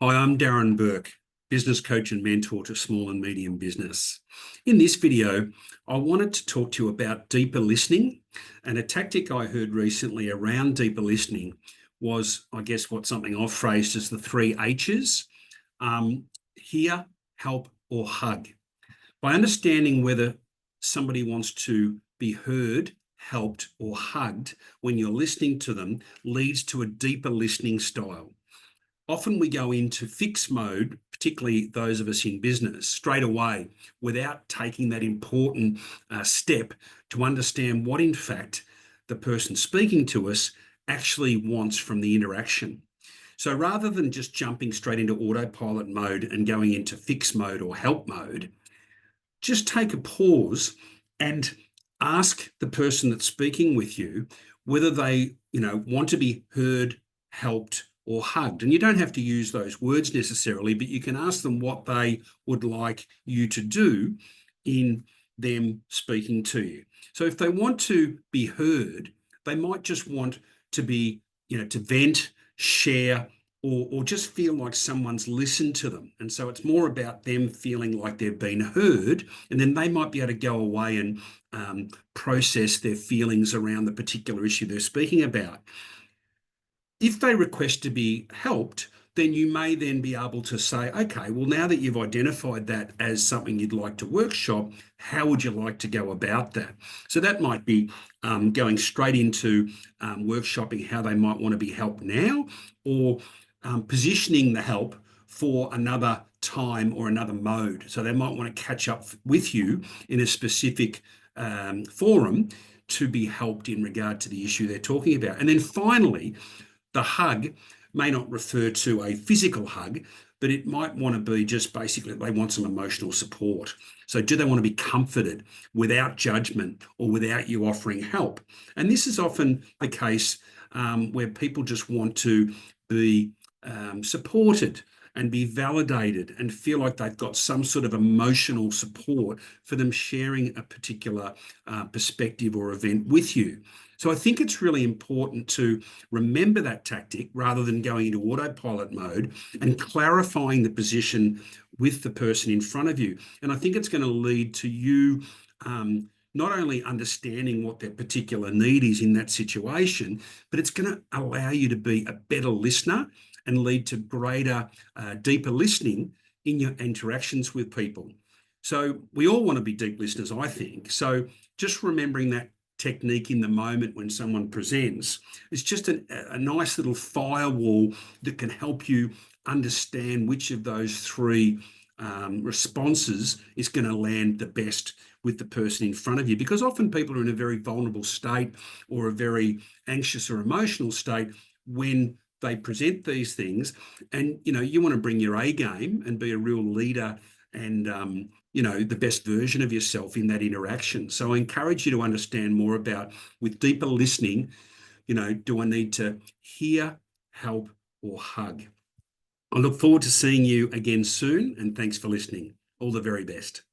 Hi, I'm Darren Bourke, business coach and mentor to small and medium business. In this video, I wanted to talk to you about deeper listening, and a tactic I heard recently around deeper listening was, I guess, something I've phrased as the three H's: hear, help, or hug. By understanding whether somebody wants to be heard, helped, or hugged when you're listening to them leads to a deeper listening style. Often we go into fix mode, particularly those of us in business, straight away without taking that important step to understand what, in fact, the person speaking to us actually wants from the interaction. So rather than just jumping straight into autopilot mode and going into fix mode or help mode, just take a pause and ask the person that's speaking with you whether they, want to be heard, helped, or hugged. And you don't have to use those words necessarily, but you can ask them what they would like you to do in them speaking to you. So if they want to be heard, they might just want to be, to vent, share, or just feel like someone's listened to them. And so it's more about them feeling like they've been heard, and then they might be able to go away and process their feelings around the particular issue they're speaking about. If they request to be helped, then you may then be able to say, okay, well, now that you've identified that as something you'd like to workshop, how would you like to go about that? So that might be going straight into workshopping how they might want to be helped now, or positioning the help for another time or another mode. So they might want to catch up with you in a specific forum to be helped in regard to the issue they're talking about. And then finally, the hug may not refer to a physical hug, but it might want to be just basically they want some emotional support. So do they want to be comforted without judgment or without you offering help? And this is often the case where people just want to be supported and be validated and feel like they've got some sort of emotional support for them sharing a particular perspective or event with you. So I think it's really important to remember that tactic rather than going into autopilot mode and clarifying the position with the person in front of you. And I think it's going to lead to you not only understanding what their particular need is in that situation, but it's going to allow you to be a better listener and lead to greater, deeper listening in your interactions with people. So we all want to be deep listeners, I think. So just remembering that technique in the moment when someone presents, it's just a nice little firewall that can help you understand which of those three responses is going to land the best with the person in front of you. Because often people are in a very vulnerable state or a very anxious or emotional state when they present these things, and you want to bring your A game and be a real leader and the best version of yourself in that interaction. So I encourage you to understand more about, with deeper listening, do I need to hear, help, or hug? I look forward to seeing you again soon, and thanks for listening. All the very best.